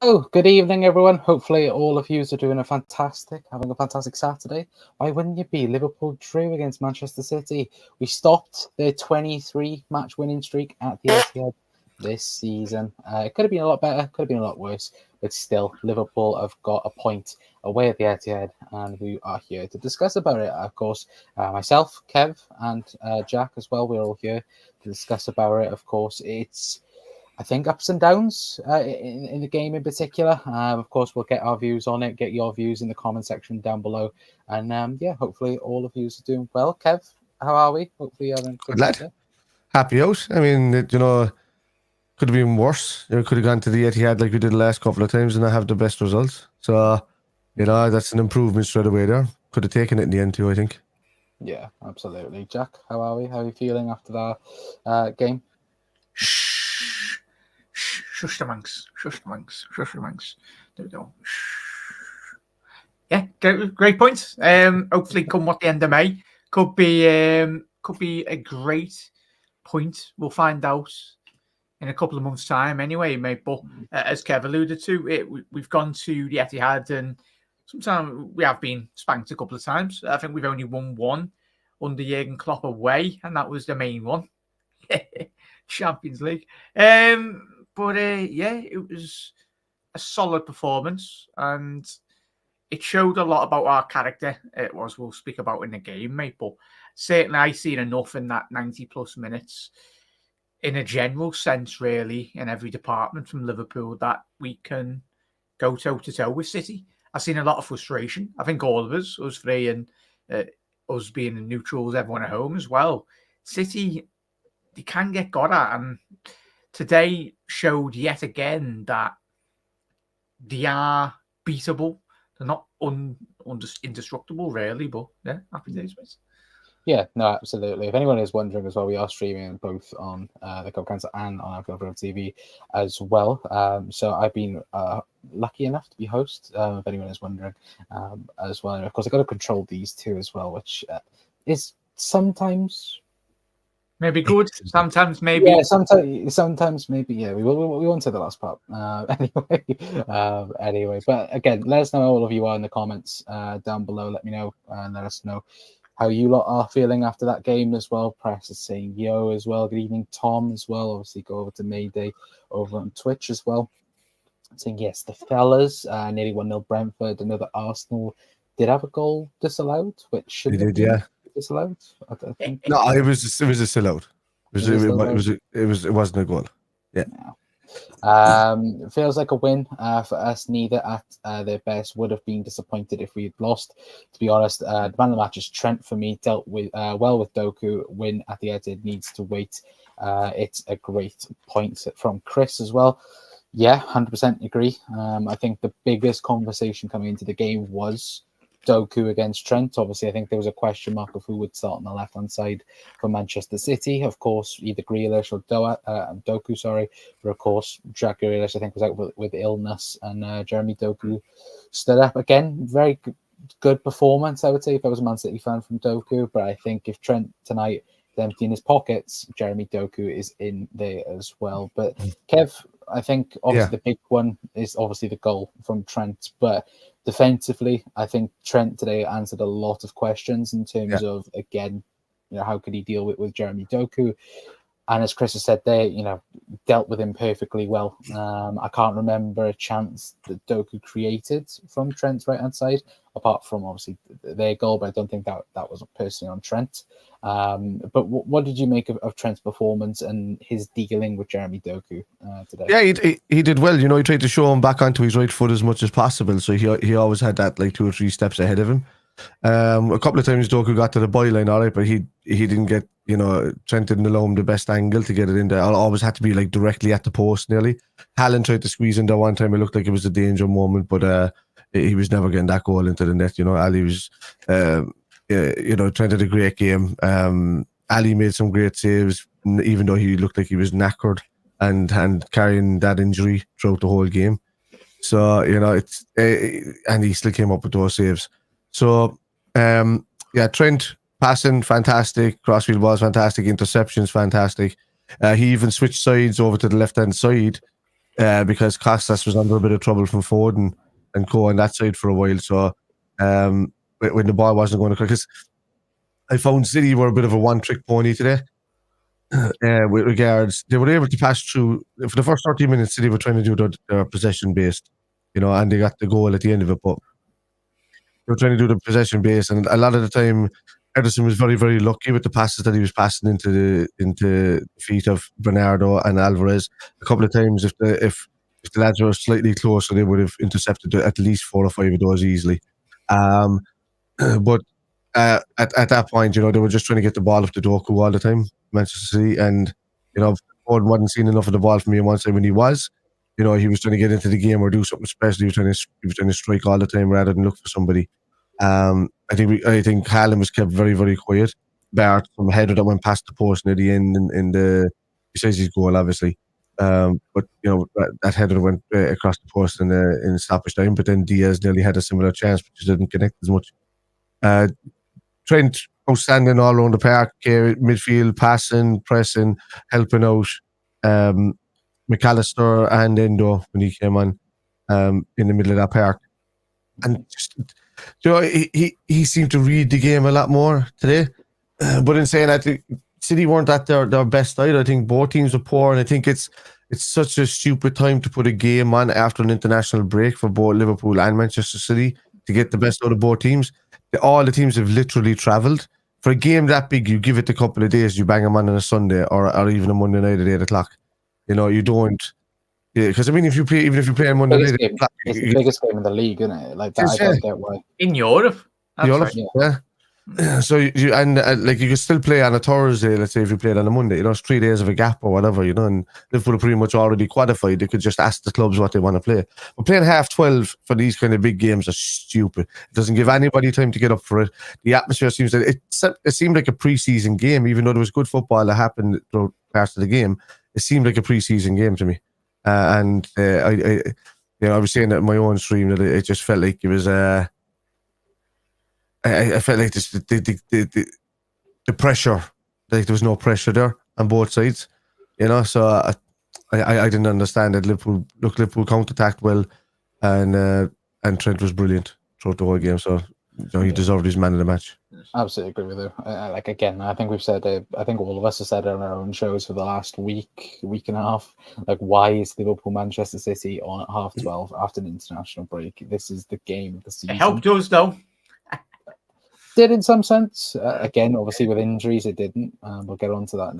Oh, good evening, everyone. Hopefully, all of you are having a fantastic Saturday. Why wouldn't you be? Liverpool drew against Manchester City. We stopped their 23-match winning streak at the Etihad this season. It could have been a lot better, could have been a lot worse, but still, Liverpool have got a point away at the Etihad, and we are here to discuss about it. Of course, myself, Kev, and Jack as well. We're all here to discuss about it. Of course, I think ups and downs in the game in particular. Of course, we'll get our views on it, get your views in the comment section down below. And yeah, hopefully all of you are doing well. Kev, how are we? Hopefully you're having a good Good lad. Saturday. Happy out. I mean, could have been worse. Could have gone to the Etihad like we did the last couple of times and not have the best results. So, that's an improvement straight away there. Could have taken it in the end too, I think. Yeah, absolutely. Jack, how are we? How are you feeling after that game? Shush the monks. There we go. Yeah, great point. Hopefully, come what the end of May, could be a great point. We'll find out in a couple of months' time, anyway, mate. But as Kev alluded to, we've gone to the Etihad, and sometimes we have been spanked a couple of times. I think we've only won one under Jurgen Klopp away, and that was the main one. Champions League. But yeah, it was a solid performance, and it showed a lot about our character. It was, we'll speak about in the game, mate. But certainly, I seen enough in that 90+ minutes, in a general sense, really, in every department from Liverpool, that we can go toe to toe with City. I've seen a lot of frustration. I think all of us three, and us being the neutrals, everyone at home as well. City, they can get got at, and today showed yet again that they are beatable. They're not indestructible, really, but yeah, happy days, mate. Yeah, no, absolutely. If anyone is wondering as well, we are streaming both on the Cup Cancer and on our Club TV as well. So I've been lucky enough to be host, if anyone is wondering, as well. And of course, I've got to control these two as well, which is sometimes... maybe good. Sometimes maybe. Yeah, sometimes maybe. Yeah, we won't say the last part. Anyway. But again, let us know how all of you are in the comments down below. Let me know and let us know how you lot are feeling after that game as well. Press is saying yo as well. Good evening, Tom, as well. Obviously, go over to Mayday over on Twitch as well. Saying yes, the fellas. Nearly 1-0 Brentford. Another Arsenal did have a goal disallowed, which should have been disallowed. I think. No, it was a sellout. It wasn't a goal. Yeah. It feels like a win for us. Neither at their best. Would have been disappointed if we had lost. To be honest, the man of the match is Trent for me. Dealt with well with Doku. Win at the Etihad needs to wait. It's a great point from Chris as well. Yeah, 100% agree. I think the biggest conversation coming into the game was Doku against Trent. Obviously, I think there was a question mark of who would start on the left-hand side for Manchester City. Of course, either Grealish or Doku, sorry. But of course, Jack Grealish, I think, was out with illness, and Jeremy Doku stood up. Again, very good performance, I would say, if I was a Man City fan from Doku. But I think if Trent tonight is emptying his pockets, Jeremy Doku is in there as well. But Kev, I think obviously the big one is obviously the goal from Trent, but defensively, I think Trent today answered a lot of questions in terms of, again, how could he deal with Jeremy Doku? And as Chris has said there, dealt with him perfectly well. I can't remember a chance that Doku created from Trent's right-hand side, apart from obviously their goal, but I don't think that was personally on Trent. But what did you make of Trent's performance and his dealing with Jeremy Doku today? Yeah, he did well. He tried to show him back onto his right foot as much as possible. So he always had that like 2 or 3 steps ahead of him. A couple of times Doku got to the byline, all right, but he didn't get, Trent didn't allow him the best angle to get it in there. It always had to be like directly at the post nearly. Hallen tried to squeeze in there one time. It looked like it was a danger moment, but he was never getting that goal into the net. Ali was, Trent had a great game. Ali made some great saves, even though he looked like he was knackered and carrying that injury throughout the whole game. So, it's and he still came up with those saves. So, Trent passing, fantastic. Crossfield balls, fantastic. Interceptions, fantastic. He even switched sides over to the left-hand side because Costas was under a bit of trouble from Foden and co on that side for a while. So when the ball wasn't going to, because I found City were a bit of a one-trick pony today. With regards, they were able to pass through for the first 30 minutes. City were trying to do their possession based, and they got the goal at the end of it. But they were trying to do the possession based, and a lot of the time, Ederson was very, very lucky with the passes that he was passing into the feet of Bernardo and Alvarez. A couple of times, if the lads were slightly closer, they would have intercepted at least 4 or 5 of those easily. But at that point, they were just trying to get the ball off the Doku all the time, Manchester City, and Foden wasn't seeing enough of the ball from me on one side when he was. He was trying to get into the game or do something special. He was trying to strike all the time rather than look for somebody. I think Haaland was kept very, very quiet. Bart from a header that went past the post near the end in the besides his goal, obviously. But that header went across the post in stoppage time. But then Diaz nearly had a similar chance, but just didn't connect as much. Trent outstanding all around the park, midfield, passing, pressing, helping out. McAllister and Endo when he came on in the middle of that park, and just, he seemed to read the game a lot more today. But in saying that, City weren't at their best either. I think both teams were poor, and I think it's such a stupid time to put a game on after an international break for both Liverpool and Manchester City to get the best out of both teams. All the teams have literally travelled. For a game that big, you give it a couple of days, you bang them on a Sunday or even a Monday night at 8 o'clock. You don't. Yeah, because I mean, if you play on Monday night, it's the biggest game in the league, isn't it? Like that, I don't get why. In Europe, right. Yeah. So you can still play on a Thursday. Let's say if you played on a Monday, it's 3 days of a gap or whatever, and Liverpool are pretty much already qualified. They could just ask the clubs what they want to play. But playing 12:30 for these kind of big games are stupid. It doesn't give anybody time to get up for it. The atmosphere seems that it seemed like a pre-season game, even though there was good football that happened throughout parts of the game. It seemed like a pre-season game to me, and I was saying that in my own stream that it just felt like it was. I felt like the pressure, like there was no pressure there on both sides, So I didn't understand that Liverpool counter-attacked well, and Trent was brilliant throughout the whole game. So he deserved his man of the match. Absolutely agree with you. Again, I think we've said it. I think all of us have said it on our own shows for the last week and a half. Like, why is Liverpool Manchester City on at 12:30 after an international break? This is the game of the season. It helped us though. Did in some sense. Again, obviously with injuries, it didn't. We'll get on to that.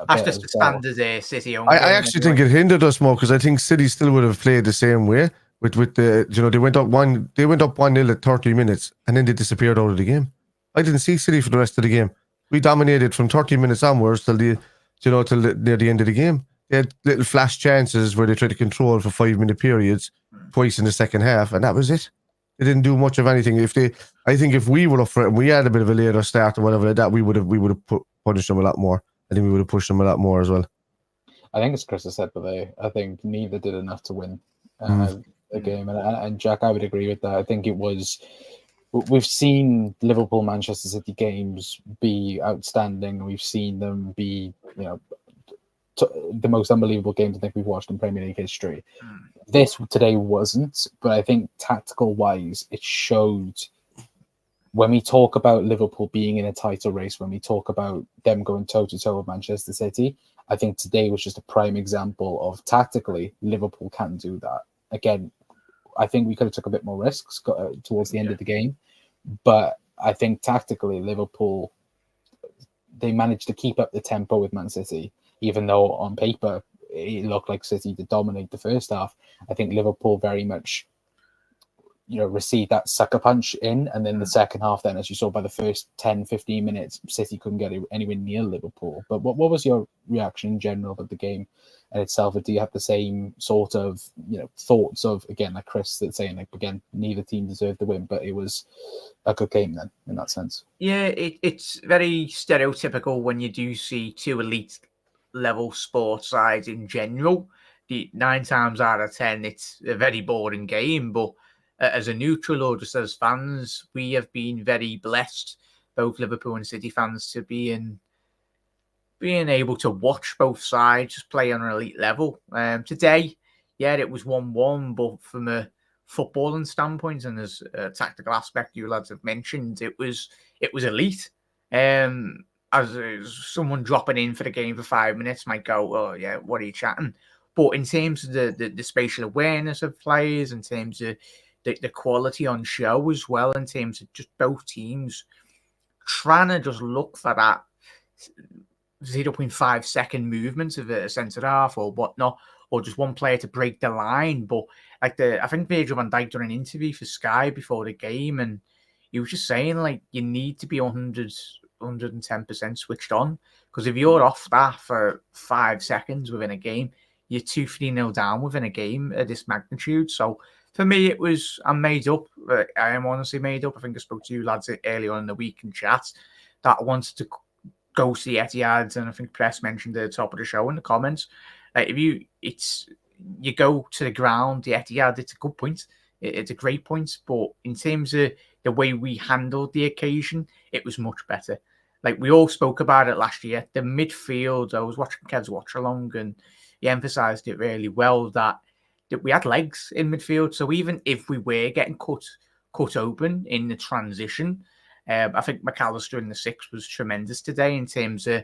That's just the standard City. I actually think it hindered us more because I think City still would have played the same way. With the they went up 1-0 at 30 minutes and then they disappeared out of the game. I didn't see City for the rest of the game. We dominated from 30 minutes onwards till near the end of the game. They had little flash chances where they tried to control for 5-minute periods twice in the second half, and that was it. They didn't do much of anything. I think if we were up for it and we had a bit of a later start or whatever like that, we would have punished them a lot more. I think we would have pushed them a lot more as well. I think as Chris has said, but I think neither did enough to win the game. And Jack, I would agree with that. I think it was. We've seen Liverpool Manchester City games be outstanding. We've seen them be, the most unbelievable games I think we've watched in Premier League history. This today wasn't, but I think tactical wise, it showed. When we talk about Liverpool being in a title race, when we talk about them going toe to toe with Manchester City, I think today was just a prime example of tactically Liverpool can do that. Again, I think we could have took a bit more risks towards the end of the game, but I think tactically Liverpool, they managed to keep up the tempo with Man City, even though on paper it looked like City to dominate the first half. I think Liverpool very much, received that sucker punch in, and then the second half, then as you saw by the first 10-15 minutes, City couldn't get anywhere near Liverpool. But what was your reaction in general about the game in itself? Do you have the same sort of thoughts of, again, like Chris that's saying, like, again, neither team deserved the win, but it was a good game then in that sense? Yeah, it's very stereotypical when you do see two elite level sports sides in general. 9 times out of 10, it's a very boring game, but as a neutral or just as fans, we have been very blessed, both Liverpool and City fans, to being able to watch both sides just play on an elite level. Today, yeah, it was 1-1, but from a footballing standpoint and as a tactical aspect you lads have mentioned, it was elite. As someone dropping in for the game for 5 minutes might go, oh yeah, what are you chatting? But in terms of the spatial awareness of players, in terms of the quality on show as well, in terms of just both teams trying to just look for that 0.5 second movement of a centre half or whatnot, or just one player to break the line. But like I think Virgil van Dijk done an interview for Sky before the game, and he was just saying like you need to be 110% switched on, because if you're off that for 5 seconds within a game, you're 2-3-0 down within a game of this magnitude. So for me, I'm made up. I am honestly made up. I think I spoke to you lads earlier on in the week in chat that I wanted to go to the Etihad, and I think Press mentioned at the top of the show in the comments. If you go to the ground, the Etihad, it's a good point. It's a great point, but in terms of the way we handled the occasion, it was much better. Like we all spoke about it last year. The midfield, I was watching Kev's watch along, and he emphasised it really well that we had legs in midfield. So even if we were getting cut open in the transition, I think McAllister in the 6 was tremendous today in terms of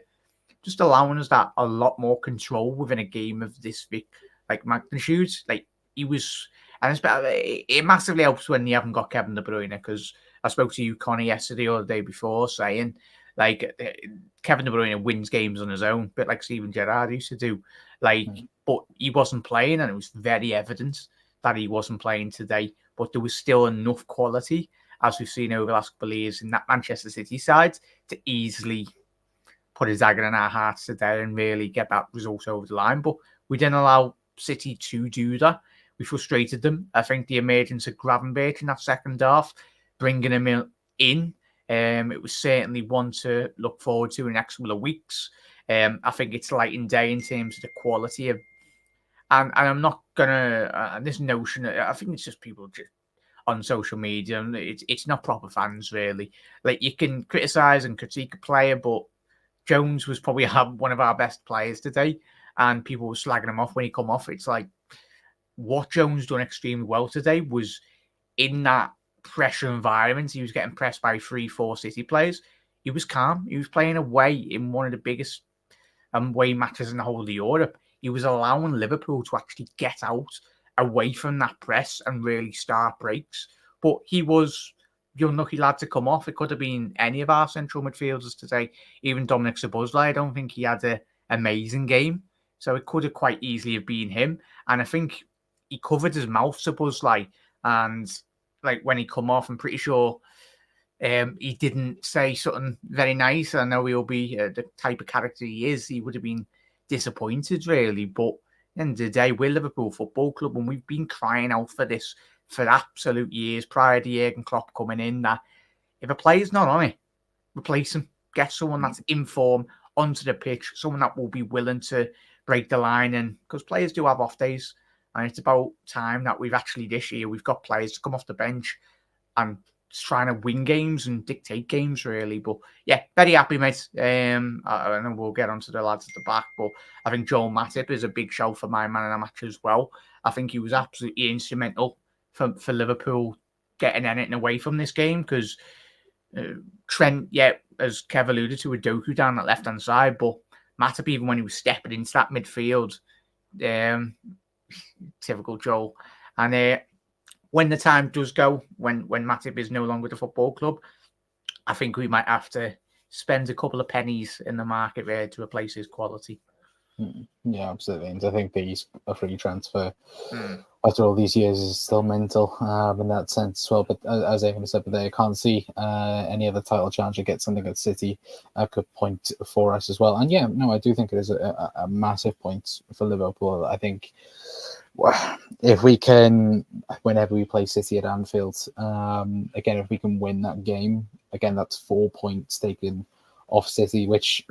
just allowing us that a lot more control within a game of this big, like magnitude. Like he was, and it massively helps when you haven't got Kevin De Bruyne, because I spoke to you, Connie, yesterday or the day before, saying like Kevin De Bruyne wins games on his own, a bit like Steven Gerrard used to do. Like, but he wasn't playing, and it was very evident that he wasn't playing today. But there was still enough quality, as we've seen over the last couple of years in that Manchester City side, to easily put a dagger in our hearts today and really get that result over the line. But we didn't allow City to do that. We frustrated them. I think the emergence of Gravenberch in that second half, bringing him in, it was certainly one to look forward to in the next couple of weeks. I think it's light and day in terms of the quality of, and I'm not gonna this notion. I think it's just people just on social media, and it's not proper fans really. Like you can criticize and critique a player, but Jones was probably one of our best players today, and people were slagging him off when he come off. It's like what Jones done extremely well today was in that pressure environment. He was getting pressed by 3-4 City players. He was calm. He was playing away in one of the biggest away matches in the whole of Europe. He was allowing Liverpool to actually get out away from that press and really start breaks. But he was the unlucky lad to come off. It could have been any of our central midfielders today, even Dominic Szoboszlai. I don't think he had an amazing game. So it could have quite easily have been him. And I think he covered his mouth, Szoboszlai. And like when he come off, I'm pretty sure he didn't say something very nice. I know he'll be the type of character he is. He would have been disappointed, really. But at the end of the day, we're Liverpool Football Club, and we've been crying out for this for absolute years prior to Jurgen Klopp coming in, that if a player's not on it, replace him. Get someone that's in form onto the pitch, someone that will be willing to break the line. And because players do have off days, and it's about time that we've actually this year, we've got players to come off the bench and trying to win games and dictate games, really. But yeah, very happy, mate. I know we'll get onto the lads at the back, but I think Joel Matip is a big show for my man in the match as well. I think he was absolutely instrumental for Liverpool getting anything away from this game, because Trent, yeah, as Kev alluded to, with Doku down that left-hand side, but Matip, even when he was stepping into that midfield, typical Joel. And when the time does go, when Matip is no longer with the football club, I think we might have to spend a couple of pennies in the market there to replace his quality. Yeah, absolutely. And I think a free transfer after all these years is still mental in that sense as well. But as Evan said, I can't see any other title challenger get something at City could point for us as well. And yeah, no, I do think it is a massive point for Liverpool. I think if we can, whenever we play City at Anfield, again, if we can win that game, again, that's 4 points taken off City, which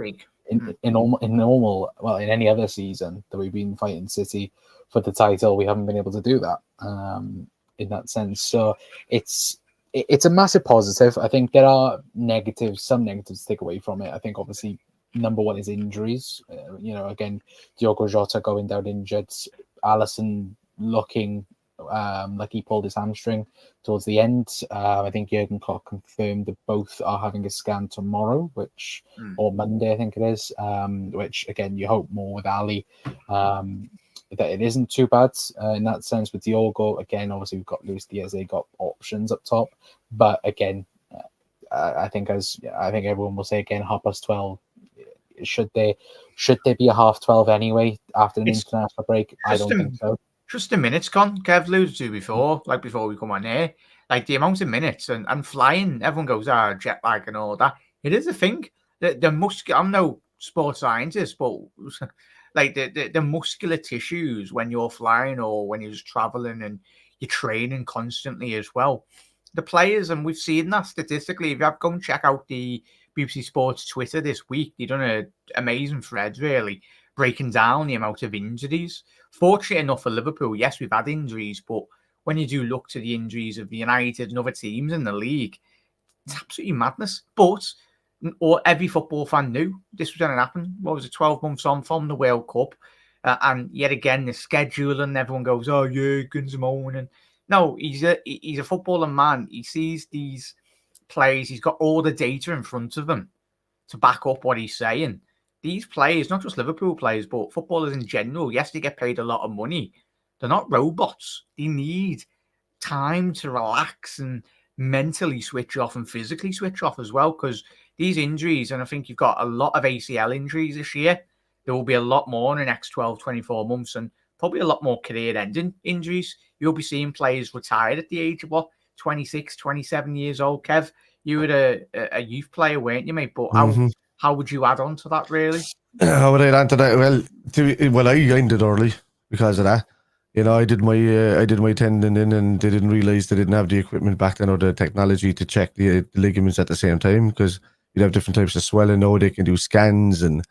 in normal, well, in any other season that we've been fighting City for the title, we haven't been able to do that in that sense. So it's a massive positive. I think there are some negatives to take away from it. I think obviously number one is injuries. Again, Diogo Jota going down injured, Alisson looking like he pulled his hamstring towards the end. I think Jurgen Klopp confirmed that both are having a scan tomorrow, or Monday, I think it is. Which again, you hope more with Ali. That it isn't too bad in that sense with Diogo. Again, obviously we've got Luis Diaz, they got options up top, but again, I think everyone will say again, 12:30. Should they be a 12:30 anyway after an international break? I don't think so. Just the minutes, Kev alluded to before, like before we come on here, like the amount of minutes and flying. Everyone goes, jet lag and all that. It is a thing. I'm no sports scientist, but like the muscular tissues when you're flying or when you're just traveling and you're training constantly as well. The players, and we've seen that statistically. If you have go and check out the BBC Sports Twitter this week, they've done an amazing thread, really, breaking down the amount of injuries. Fortunately enough for Liverpool, yes, we've had injuries, but when you do look to the injuries of the United and other teams in the league, it's absolutely madness. But every football fan knew this was going to happen. What was it, 12 months on from the World Cup? And yet again, the schedule, and everyone goes, oh, yeah, guns moaning. No, he's a footballer man. He sees these plays. He's got all the data in front of him to back up what he's saying. These players, not just Liverpool players, but footballers in general, yes, they get paid a lot of money. They're not robots. They need time to relax and mentally switch off and physically switch off as well, because these injuries, and I think you've got a lot of ACL injuries this year. There will be a lot more in the next 12, 24 months, and probably a lot more career-ending injuries. You'll be seeing players retired at the age of, 26, 27 years old, Kev? You were a youth player, weren't you, mate? But how would you add on to that, really? How would I add on to that? Well, I ended early because of that. I did my tendon in, and they didn't realise they didn't have the equipment back then or the technology to check the ligaments at the same time, because you'd have different types of swelling. Now they can do scans and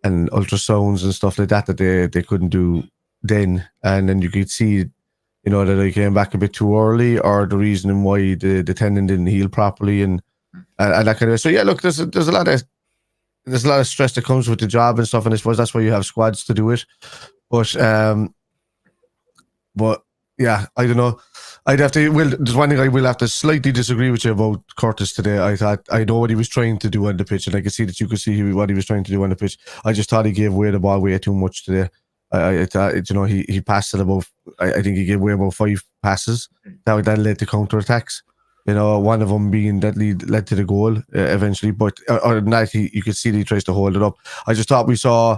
ultrasounds and stuff like that they couldn't do then. And then you could see, that I came back a bit too early, or the reason why the tendon didn't heal properly and that kind of. So yeah, look, there's a lot of stress that comes with the job and stuff, and I suppose that's why you have squads to do it. But yeah, I don't know. There's one thing I will have to slightly disagree with you about Curtis today. I know what he was trying to do on the pitch, and I could see that you could see what he was trying to do on the pitch. I just thought he gave away the ball way too much today. I thought, he passed it about. I think he gave away about 5 passes that led to counter attacks. One of them being that led to the goal eventually. But other than that, you could see that he tries to hold it up. I just thought we saw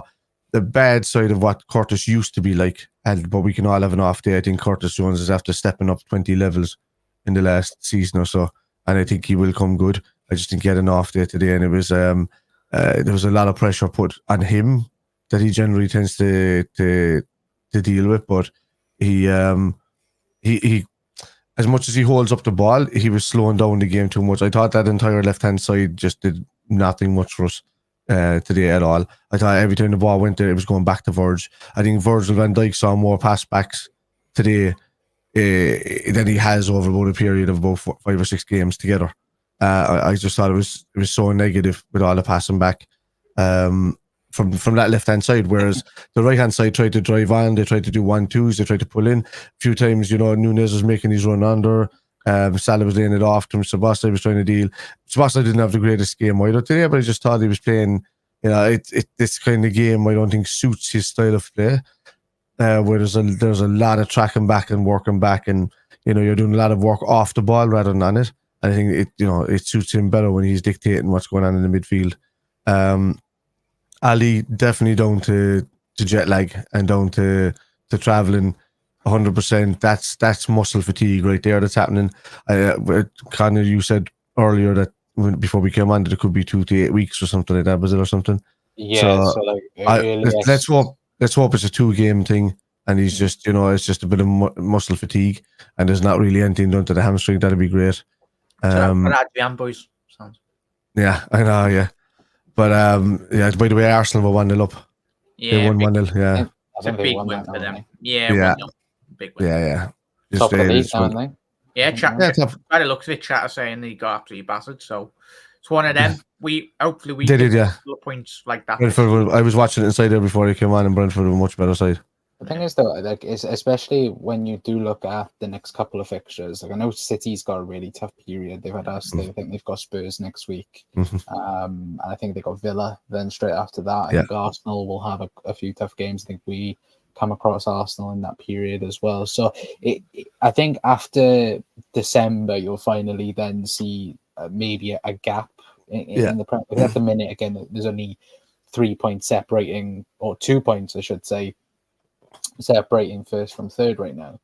the bad side of what Curtis used to be like, but we can all have an off day. I think Curtis Jones is after stepping up 20 levels in the last season or so, and I think he will come good. I just think he had an off day today, and it was there was a lot of pressure put on him that he generally tends to deal with. But he as much as he holds up the ball, he was slowing down the game too much. I thought that entire left-hand side just did nothing much for us today at all. I thought every time the ball went there, it was going back to Virg. I think Virgil van Dijk saw more pass backs today than he has over about a period of about 5 or 6 games together. I just thought it was so negative with all the passing back from that left-hand side, whereas the right-hand side tried to drive on, they tried to do 1-2s, they tried to pull in. A few times, Núñez was making his run under, Salah was laying it off to him, Szoboszlai was trying to deal. Szoboszlai didn't have the greatest game either today, but I just thought he was playing, this kind of game I don't think suits his style of play, where there's a lot of tracking back and working back, and, you're doing a lot of work off the ball rather than on it. And I think it suits him better when he's dictating what's going on in the midfield. Ali definitely down to jet lag and down to travelling 100%. That's muscle fatigue right there that's happening. Connor, you said earlier that before we came on that it could be 2 to 8 weeks or something like that, was it, or something? Yeah. Let's hope it's a 2-game thing, and he's just it's just a bit of muscle fatigue, and there's not really anything done to the hamstring. That'd be great. Boys. Yeah, I know. Yeah. But by the way, Arsenal were 1-0 up. Yeah, they won 1-0. Yeah, it's a big win for them. Yeah, yeah, big win. Yeah. Top of the league, aren't they? Yeah, by the looks of it, chat are saying they got absolutely battered. So it's one of them. Hopefully we did, get yeah. a couple of points like that. Brentford, I was watching it inside there before he came on, and Brentford were a much better side. The thing is, though, like, especially when you do look at the next couple of fixtures. Like, I know City's got a really tough period. They've had us. I think they've got Spurs next week. And I think they got Villa. Then straight after that, I think Arsenal will have a few tough games. I think we come across Arsenal in that period as well. So I think after December, you'll finally then see maybe a gap in the Premier League. At the minute, again, there's only 3 points separating, or 2 points, I should say, separating first from third right now,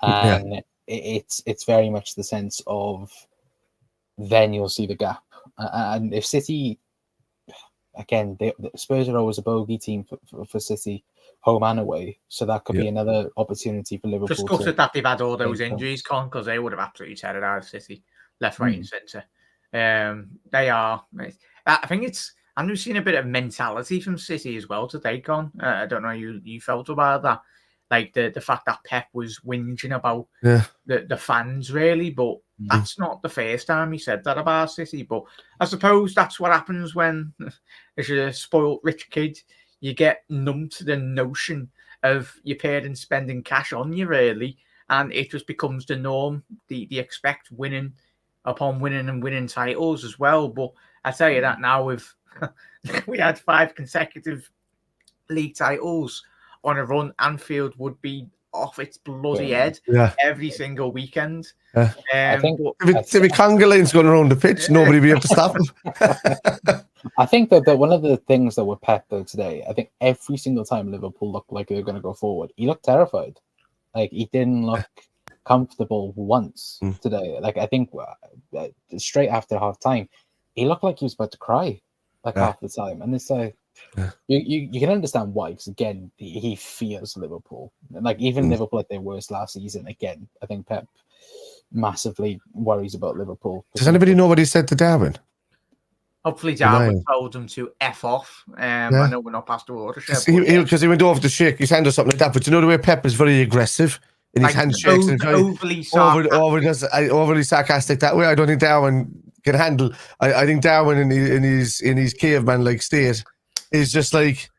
and it's very much the sense of then you'll see the gap. And if City, again, the Spurs are always a bogey team for City, home and away, so that could be another opportunity for Liverpool. Just gutted that they've had all those injuries, Con, because they would have absolutely terrorised City left, right, and centre. They are. I think I'm just seeing a bit of mentality from City as well today, Con. I don't know how you felt about that. Like the fact that Pep was whinging about the fans, really, but that's not the first time he said that about City. But I suppose that's what happens when, as a spoiled rich kid, you get numb to the notion of your parents spending cash on you, really, and it just becomes the norm. They expect winning upon winning and winning titles as well. But I tell you that now, we had 5 consecutive league titles on a run, Anfield would be off its bloody head every single weekend. I think if Conga Lane's going around the pitch, nobody will be able to stop him. I think that one of the things that with Pep though today, I think every single time Liverpool looked like they were going to go forward, he looked terrified. Like, he didn't look comfortable once today. Like, I think straight after half time, he looked like he was about to cry half the time, and it's like. You can understand why, because again, he fears Liverpool. Like, even Liverpool at their worst last season, again, I think Pep massively worries about Liverpool. Does anybody know what he said to Darwin? Hopefully Darwin told him to F off. I know we're not past the watershed. Because he went over to shake his hand or something like that. But you know the way Pep is very aggressive in his handshakes and overly sarcastic that way. I don't think Darwin can handle. I think Darwin in his caveman-like state is just like,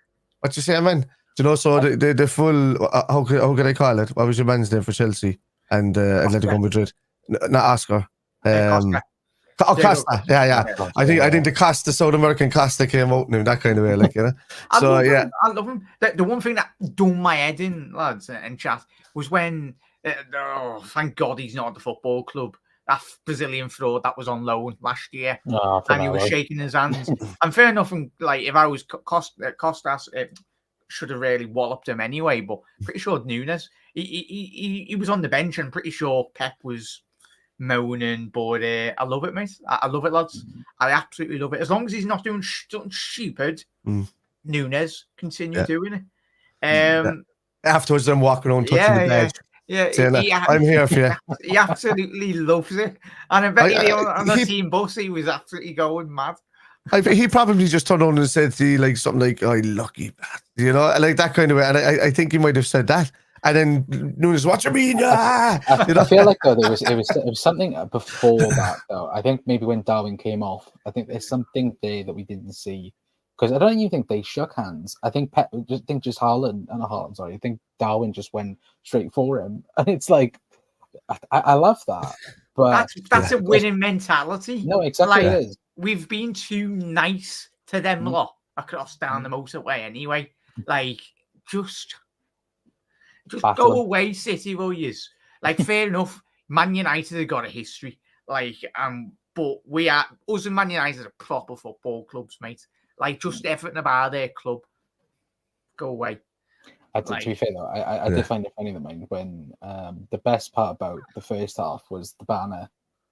what you say, man? Do you know? So the full how could I call it? What was your man's name for Chelsea and Atletico Madrid? Not Oscar. Costa. Yeah. I think the Costa, South American Costa, came out in him that kind of way, like, you know. I love him. The one thing that done my head in, lads, and chat, was when thank God he's not at the football club. That Brazilian fraud that was on loan last year, and he was shaking his hands. And fair enough, and like, if I was Costas, should have really walloped him anyway. But pretty sure Nunes, he was on the bench, and pretty sure Pep was moaning. But I love it, mate. I love it, lads. I absolutely love it. As long as he's not doing something stupid, Nunes continue doing it. Afterwards, then walking around touching the bed. Yeah, I'm here for you. He absolutely loves it. And I bet on the team bus, he was absolutely going mad. He probably just turned on and said to you, like, something like, "Oh, lucky bat," you know, like that kind of way. And I think he might have said that. And then Nunes, what you mean? I feel like, though, it was something before that, though. I think maybe when Darwin came off, I think there's something there that we didn't see. Because I don't even think they shook hands. I think I think Darwin just went straight for him, and it's like, I love that. But that's a winning mentality. No, exactly. Like, it is. We've been too nice to them lot across down the motorway anyway. Like, just go away, City, will yous? Like, fair enough. Man United have got a history. Like, but us and Man United are proper football clubs, mate. Like, just everything about their club. Go away. To be fair, though, I did find it funny when the best part about the first half was the banner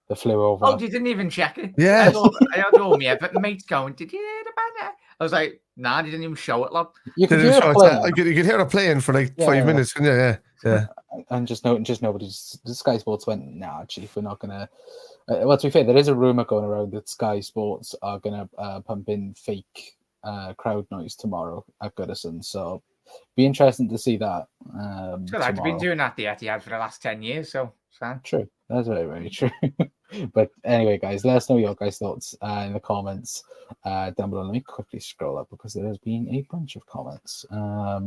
that flew over. Oh, you didn't even check it? Yeah. I had all my but the mate's going, "Did you hear the banner?" I was like, "Nah, they didn't even show it, lad." You could hear it playing. You could hear it playing for like 5 minutes, couldn't you? Yeah. And just nobody. Sky Sports went, "Nah, chief, we're not gonna." Well, to be fair, there is a rumor going around that Sky Sports are gonna pump in fake crowd noise tomorrow at Goodison. So, be interesting to see that. I've been doing that the Etihad for the last 10 years, so true. That's very, very true. But anyway, guys, let us know your guys' thoughts in the comments down below. Let me quickly scroll up because there has been a bunch of comments.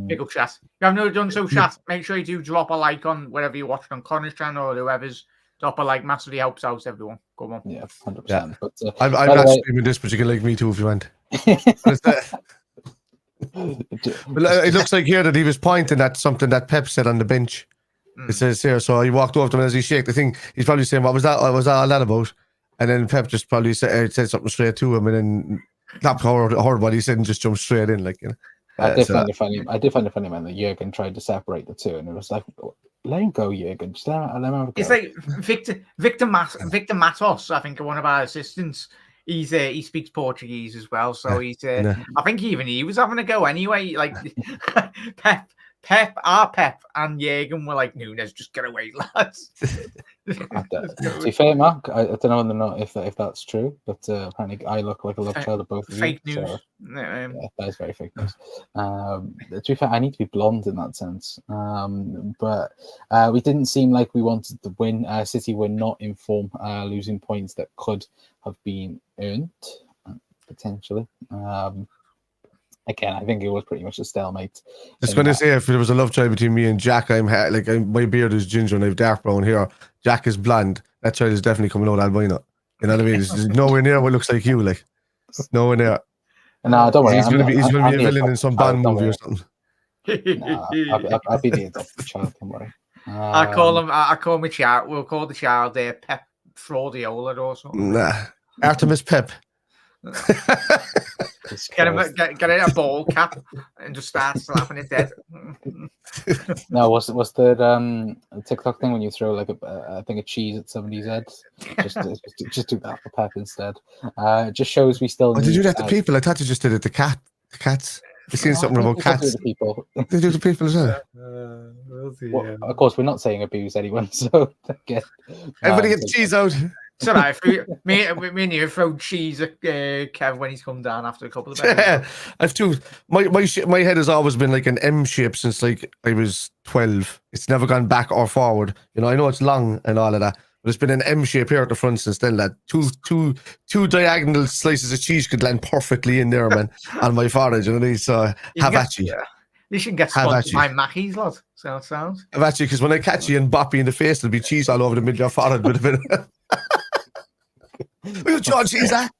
Pick up chat. If you have not done so, chat, make sure you do drop a like on wherever you're watching on Connor's channel or whoever's. Drop a like, massively helps out everyone. Come on. Yeah, 100%. Yeah. But I'm by not the way- streaming this, but you can like me too if you want. Well, it looks like here that he was pointing at something that Pep said on the bench. It says here, so he walked over to him as he shook the thing. He's probably saying, "What was that? What was that all that about?" And then Pep just probably said something straight to him, and then not heard what he said and just jumped straight in, like, you know. I did find it funny. I did find it funny, man, that Jurgen tried to separate the two, and it was like, let him go, Jurgen. Just let him have a go. It's like Victor Matos, I think, one of our assistants. He speaks Portuguese as well, so he's. I think even he was having a go anyway. Like Pep, and Jurgen were like, Nunes, just get away, lads. To be fair, Mark, I don't know whether or not if that's true, but apparently I look like a love child of both of you. Fake news. So, yeah, that is very fake news. To be fair, I need to be blonde in that sense. But we didn't seem like we wanted to win. City were not in form, losing points that could have been earned, potentially. Again, I think it was pretty much a stalemate. I was going to say, if there was a love child between me and Jack, my beard is ginger and I have dark brown hair. Jack is blonde. That child is definitely coming out albino. You know what I mean? It's nowhere near what looks like you, like. Nowhere near. No, don't worry. He's going to be a villain in some Bond movie or something. No, I'll be the adopted child, don't worry. I call my child, we'll call the child Pep Fraudiola or something. Nah. Artemis Pep. Get a ball cap and just start slapping it dead. No, what's the TikTok thing when you throw like I think a cheese at somebody's head? Just do that for Pep instead. It just shows we still. Did you do that to people? I thought you just did it to cats. You've seen something about cats. Do the people. They do to people as well. Well, of course, we're not saying abuse anyone, so again, everybody gets cheese out. So me and you throw cheese at Kev when he's come down after a couple of days. Yeah, I've too. My head has always been like an M shape since like I was 12. It's never gone back or forward. You know, I know it's long and all of that, but it's been an M shape here at the front since then. That two diagonal slices of cheese could land perfectly in there, man. On my forehead, you know. So have at you. You should get sponsored by Mackey's, lad. So it sounds. Have at you, because when I catch you and bop you in the face, there'll be cheese all over the middle of your forehead with a bit of. Will George see that?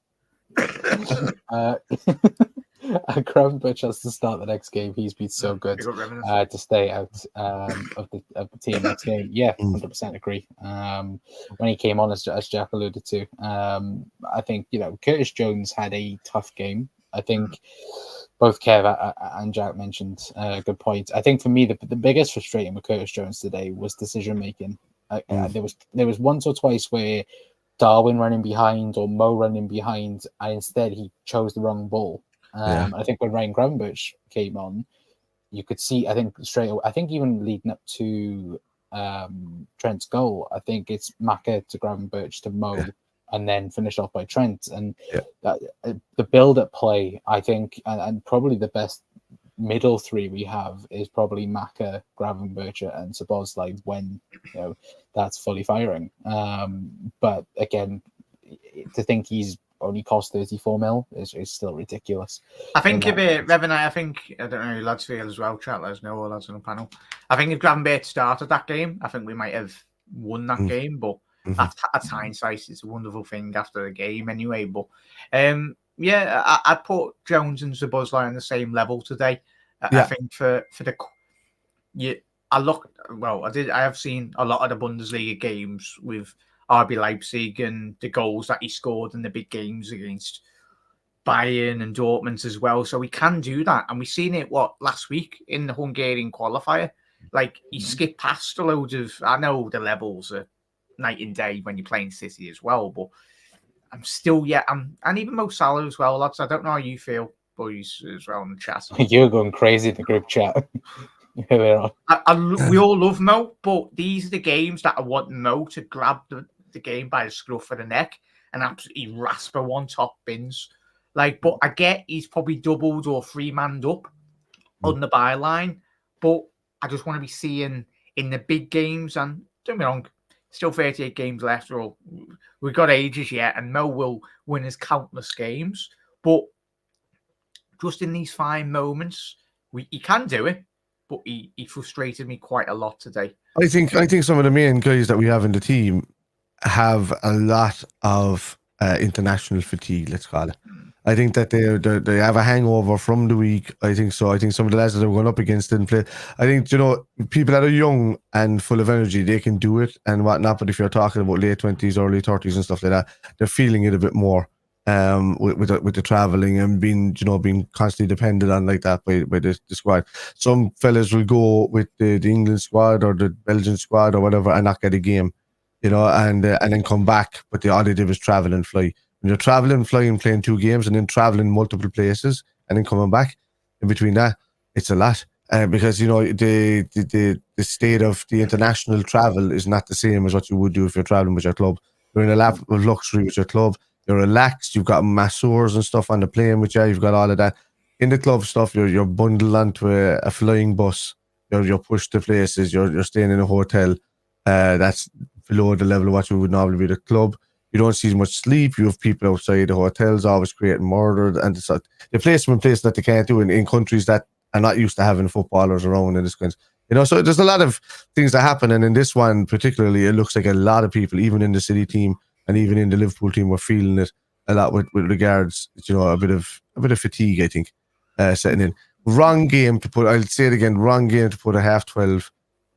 Gravenberch has to start the next game. He's been so good to stay out of the team next game. Yeah, 100% agree. When he came on, as Jack alluded to, I think Curtis Jones had a tough game. I think both Kev and Jack mentioned a good point. I think for me the biggest frustrating with Curtis Jones today was decision making. There was once or twice where Darwin running behind or Mo running behind, and instead he chose the wrong ball. I think when Ryan Gravenberch came on, you could see, I think straight away, I think even leading up to Trent's goal, I think it's Maka to Gravenberch to Mo, and then finished off by Trent. And the build-up play, I think, and probably the best middle three we have is probably Maka, Gravenberch, and Szoboszlai when that's fully firing. But again, to think he's only cost 34 mil is still ridiculous. I think if Revan, I don't know who lads feel as well, chat, let us know, all lads on the panel. I think if Gravenberch started that game, I think we might have won that game, but at hindsight, it's a wonderful thing after the game anyway. But I'd put Jones and Szoboszlai on the same level today. I think for the I have seen a lot of the Bundesliga games with RB Leipzig and the goals that he scored in the big games against Bayern and Dortmund as well. So we can do that, and we've seen it last week in the Hungarian qualifier. Like he skipped past a load of. I know the levels are night and day when you're playing City as well, but I'm still and even Mo Salah as well, lads. I don't know how you feel, boys, as well in the chat. You're going crazy in the group chat. We all love Mo, but these are the games that I want Mo to grab the game by the scruff of the neck and absolutely rasp one top bins. But I get he's probably doubled or three-manned up on the byline, but I just want to be seeing in the big games, and don't get me wrong, Still 38 games left. We've got ages yet, and Mo will win his countless games. But just in these fine moments, he can do it. But he frustrated me quite a lot today. I think some of the main guys that we have in the team have a lot of international fatigue, let's call it. I think that they have a hangover from the week. I think so. I think some of the lads that are going up against didn't play. I think, people that are young and full of energy, they can do it and whatnot. But if you're talking about late 20s, early 30s and stuff like that, they're feeling it a bit more with the traveling and being constantly dependent on like that by the squad. Some fellas will go with the England squad or the Belgian squad or whatever and not get a game, and then come back. But all they did was travel and fly. When you're traveling, flying, playing 2 games, and then traveling multiple places, and then coming back, in between that, it's a lot. Because the state of the international travel is not the same as what you would do if you're traveling with your club. You're in a lap of luxury with your club. You're relaxed. You've got masseurs and stuff on the plane with you. You've got all of that. In the club stuff, you're bundled onto a flying bus. You're pushed to places. You're staying in a hotel that's below the level of what you would normally be at the club. You don't see much sleep. You have people outside the hotels always creating murder, and they place them in places that they can't do in countries that are not used to having footballers around and this kind of, so there's a lot of things that happen. And in this one particularly, it looks like a lot of people, even in the City team and even in the Liverpool team, were feeling it a lot with regards, a bit of fatigue, I think, setting in. Wrong game to put. I'll say it again. Wrong game to put a 12:30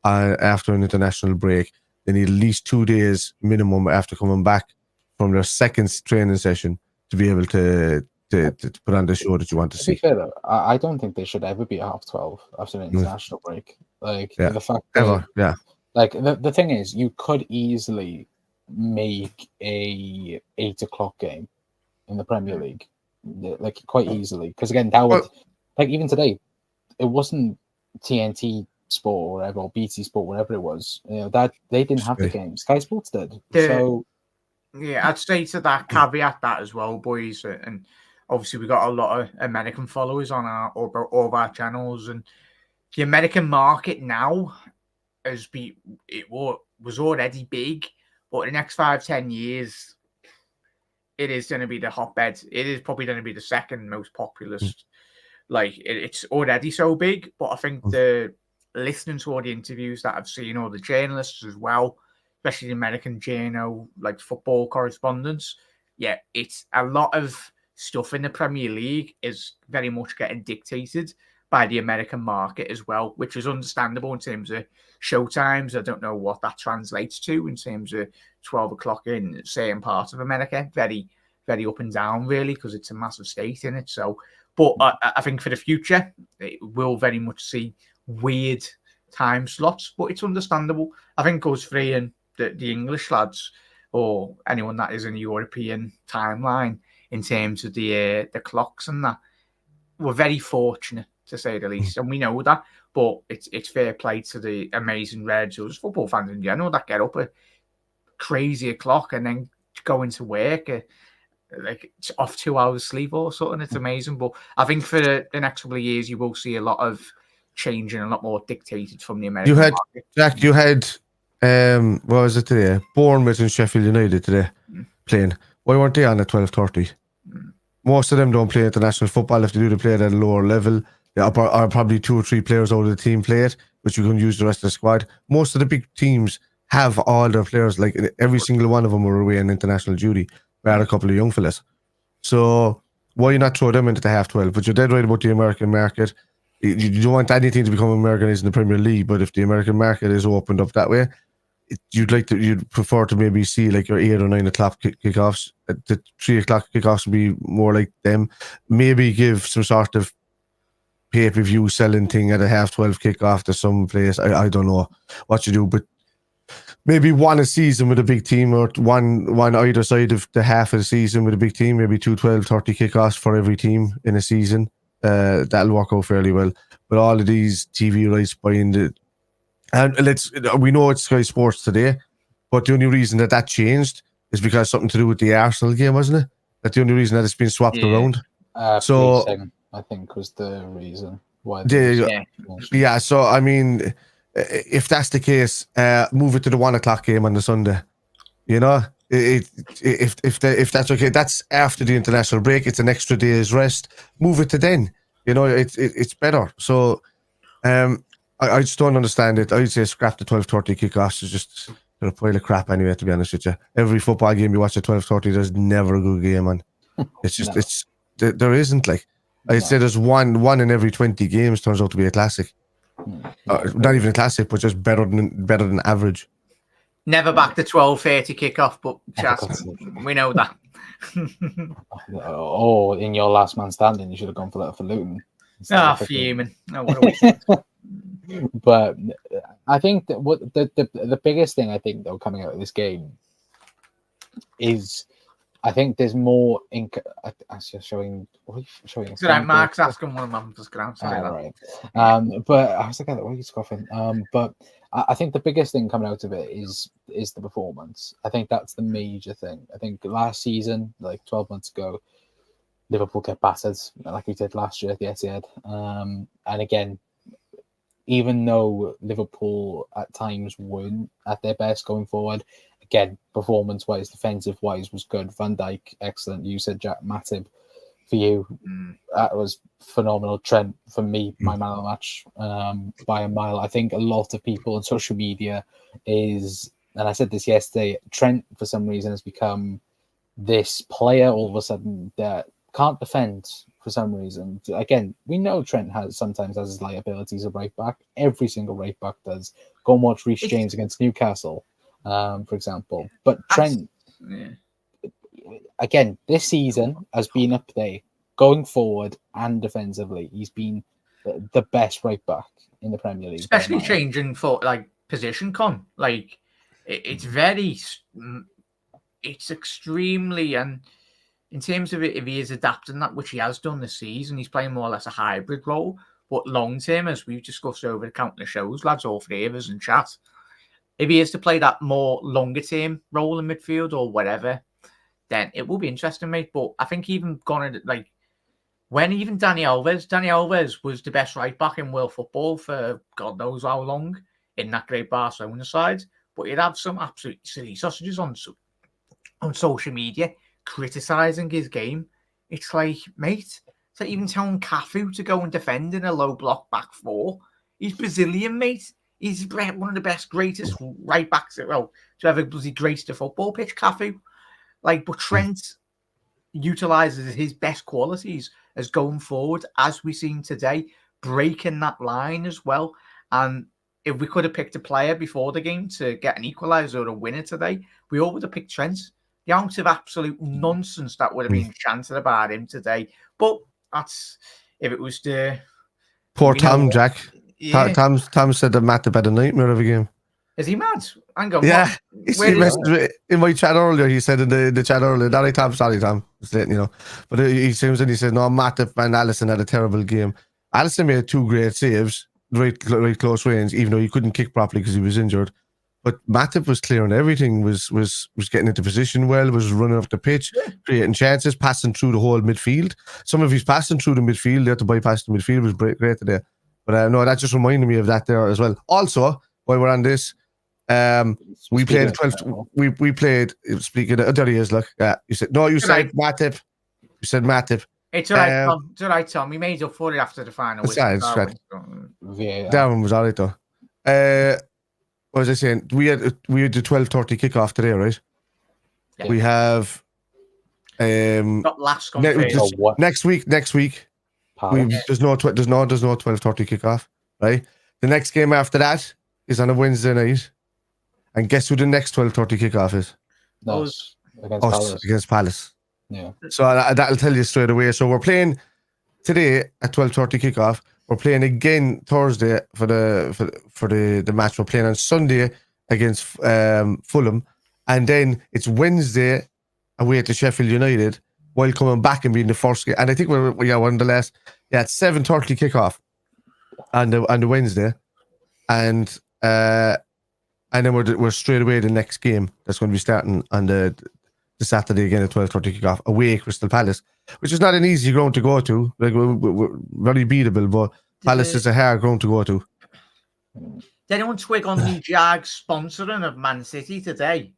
after an international break. They need at least 2 days minimum after coming back from their second training session to be able to put on the show that you want to see. To be fair, though, I don't think they should ever be at 12:30 after an international break. The fact that, the thing is, you could easily make a 8 o'clock game in the Premier League, quite easily. Because again, that would even today, it wasn't TNT Sport or whatever, or BT Sport, whatever it was. That they didn't have the game. Sky Sports did. Yeah, I'd say to that, caveat that as well, boys, and obviously we got a lot of American followers on all of our channels, and the American market now was already big, but in the next 5-10 years, it is going to be the hotbed. It is probably going to be the second most populous. It's already so big, but I think listening to all the interviews that I've seen, all the journalists as well, especially the American journal, football correspondents. Yeah, it's a lot of stuff in the Premier League is very much getting dictated by the American market as well, which is understandable in terms of show times. I don't know what that translates to in terms of 12 o'clock in certain parts of America. Very, very up and down, really, because it's a massive state in it. So, but I think for the future, it will very much see weird time slots, but it's understandable. I think us three and the English lads, or anyone that is in a European timeline in terms of the clocks and that, we're very fortunate, to say the least, and we know that. But it's fair play to the amazing Reds, or just football fans in general, that get up at crazy o'clock and then go into work it's off 2 hours sleep or something. It's amazing. But I think for the next couple of years, you will see a lot of changing, a lot more dictated from the American market. Jack, you had what was it today? Bournemouth and Sheffield United today playing. Why weren't they on at 12:30? Most of them don't play international football. If they do, they play it at a lower level. There are probably 2 or 3 players out of the team play it, which you can use the rest of the squad. Most of the big teams have all their players, every single one of them are away on international duty. We had a couple of young fellas. So why not throw them into the 12:30? But you're dead right about the American market. You don't want anything to become Americanized in the Premier League, but if the American market is opened up that way, you'd prefer to maybe see your 8 or 9 o'clock kickoffs. The 3 o'clock kickoffs would be more like them. Maybe give some sort of pay-per-view selling thing at a 12:30 kickoff to some place. I don't know what you do, but maybe one a season with a big team, or one either side of the half of the season with a big team. Maybe 2 12:30 kickoffs for every team in a season. That'll work out fairly well. But all of these TV rights buying we know it's Sky Sports today, but the only reason that changed is because something to do with the Arsenal game, wasn't it? That's the only reason that it's been swapped around. So I think was the reason why. So I mean, if that's the case, move it to the 1 o'clock game on the Sunday. You know, if that's okay, that's after the international break. It's an extra day's rest. Move it to then. You know, it's better. So, I just don't understand it. I'd say scrap the 12:30 kickoffs. It's just a pile of crap anyway. To be honest with you, every football game you watch at 12:30, there's never a good game on. It's just there isn't like. I'd say there's one in every 20 games turns out to be a classic. Not even a classic, but just better than average. Never back the 12:30 kickoff, but we know that. Oh, in your last man standing, you should have gone for that for Luton. Fuming. Oh, what a waste. But I think that what the biggest thing I think though coming out of this game is I think there's more as you're showing. So that Mark's asking one of them to go outside. Right. But I was like, what are you scoffing? But I think the biggest thing coming out of it is the performance. I think that's the major thing. I think last season, like 12 months ago, Liverpool kept battered like we did last year at the Etihad. And again, even though Liverpool at times weren't at their best going forward, again, performance-wise, defensive-wise was good. Van Dijk, excellent. You said Jack Matip for you. That was phenomenal. Trent, for me, my man of the match by a mile. I think a lot of people on social media and I said this yesterday, Trent, for some reason, has become this player all of a sudden that can't defend for some reason. Again, we know Trent sometimes has his liabilities of right back. Every single right back does. Go and watch Reece James against Newcastle, for example. But Trent, again, this season has been up there, going forward and defensively. He's been the best right back in the Premier League. Especially changing for like position, Con. Like it's extremely, and in terms of it, if he is adapting that, which he has done this season, he's playing more or less a hybrid role. But long term, as we've discussed over the countless shows, lads, all three of us in chat, if he is to play that more longer term role in midfield or whatever, then it will be interesting, mate. But I think even when even Dani Alves was the best right back in world football for God knows how long in that great Barcelona side. But you'd have some absolute silly sausages on social media criticising his game. It's like, mate, it's like even telling Cafu to go and defend in a low block back four. He's Brazilian, mate. He's one of the best, greatest right backs to ever bloody grace the football pitch, Cafu. Like, but Trent utilises his best qualities as going forward, as we've seen today, breaking that line as well. And if we could have picked a player before the game to get an equaliser or a winner today, we all would have picked Trent. The ounce of absolute nonsense that would have been chanted about him today. But that's if it was the poor Tom, Jack. Yeah. Tom said that Matt had a nightmare of a game. Is he mad? Hang on. Yeah, in my chat earlier. He said in the chat earlier, sorry, Tom. Just letting you know. But he said no, Matip and Alisson had a terrible game. Alisson made 2 great saves, right close range, even though he couldn't kick properly because he was injured. But Matip was clearing everything, was getting into position well, was running up the pitch, creating chances, passing through the whole midfield. Some of his passing through the midfield, there to bypass the midfield, was great today. But no, that just reminded me of that there as well. Also, while we're on this, we played 12. We played. Speaking of, there he is. Look, you said no. You said Matip. You said Matip. It's all right, Tom. It's all right, Tom. We made up for it after the final. That one was all right though. What was I saying? We had the 12:30 kickoff today, right? Yeah. We have not last next week. There's no 12:30 kickoff, right? The next game after that is on a Wednesday night, and guess who the next 12:30 kickoff is? Us against Palace. Yeah. So that'll tell you straight away. So we're playing today at 12:30 kickoff. We're playing again Thursday for the match. We're playing on Sunday against Fulham, and then it's Wednesday away to Sheffield United while coming back and being the first game. And I think we're one of the last. Yeah, it's 7:30 kickoff on the Wednesday, and then we're straight away the next game that's going to be starting on the Saturday again at 12:30 kickoff away at Crystal Palace, which is not an easy ground to go to. Like we're very beatable, but Palace is a hard ground to go to. Did anyone twig on the Jags sponsoring of Man City today?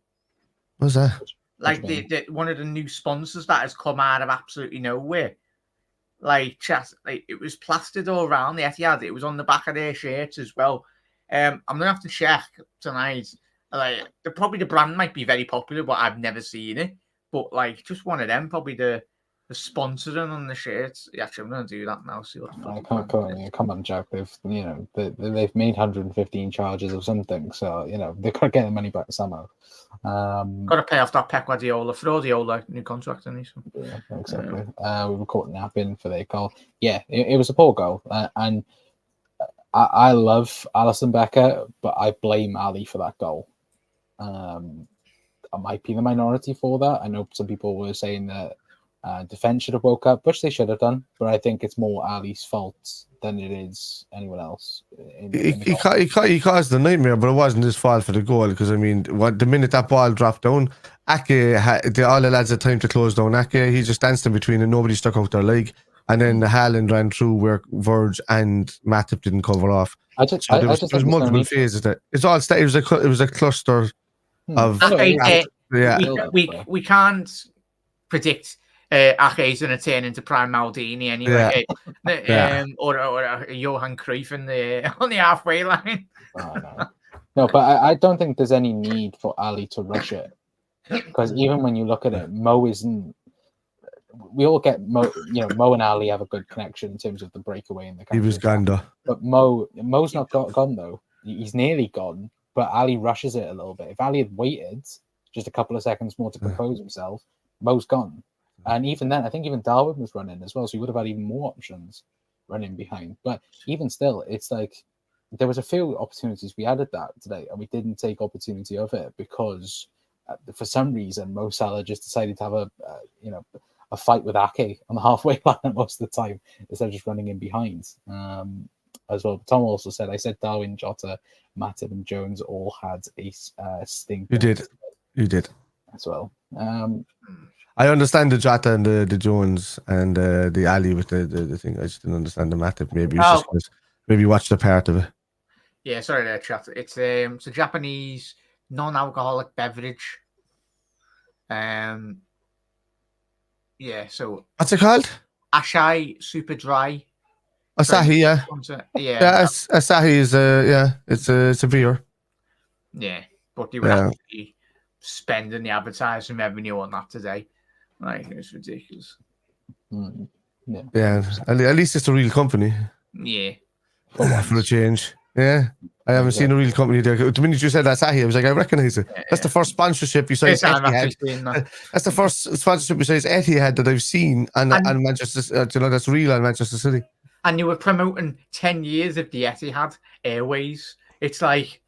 What's that? Like one of the new sponsors that has come out of absolutely nowhere. Like it was plastered all around the Etihad. It was on the back of their shirts as well. I'm gonna have to check tonight. Like probably the brand might be very popular, but I've never seen it. But like just one of them, probably the sponsoring on the shirts. Actually, I'm gonna do that now. See what. Come on, Jack. They've made 115 charges of something, so they've got to get the money back somehow. Got to pay off that Pep Guardiola for Guardiola new contract, and yeah, exactly. We were caught napping for their goal. Yeah, it was a poor goal, and I love Alisson Becker, but I blame Ali for that goal. I might be the minority for that. I know some people were saying that defense should have woke up, which they should have done, but I think it's more Ali's fault than it is anyone else. He caused the nightmare, but it wasn't his fault for the goal, because I mean, the minute that ball dropped down, Ake, all the lads had time to close down Ake. He just danced in between and nobody stuck out their leg. And then Haaland ran through where Verge and Matip didn't cover off. There was multiple phases. That it's all. It was a cluster of. We can't predict Ake's going to turn into Prime Maldini anyway, or Johan Cruyff on the halfway line. No, but I don't think there's any need for Ali to rush it, because even when you look at it, Mo isn't. We all get Mo. Mo and Ali have a good connection in terms of the breakaway in the. He was gone though. But Mo's not gone though. He's nearly gone, but Ali rushes it a little bit. If Ali had waited just a couple of seconds more to compose himself, Mo's gone. And even then, I think even Darwin was running as well, so he would have had even more options running behind. But even still, it's like there was a few opportunities we added that today, and we didn't take opportunity of it because for some reason Mo Salah just decided to have a fight with Ake on the halfway line most of the time instead of just running in behind. As well, Tom also said, I said Darwin, Jota, Matip, and Jones all had a stink. You did as well. I understand the Jota and the Jones and the Ali with the thing. I just didn't understand the Matip. Maybe maybe watch the part of it. Yeah, sorry there, chat. It's a Japanese non-alcoholic beverage. Yeah, so what's it called? Asahi Super Dry. Asahi, yeah. Asahi is it's a beer. Yeah, but they were actually spending the advertising revenue on that today. Like, it's ridiculous. Yeah. At least it's a real company. Yeah. For a change. Yeah. I haven't seen a real company there. The minute you said Asahi, I was like, I recognize it. That's the first sponsorship besides Etihad. That's the first sponsorship besides Etihad that I've seen, and Manchester. That's real on Manchester City. And you were promoting 10 years of the Etihad Airways. It's like,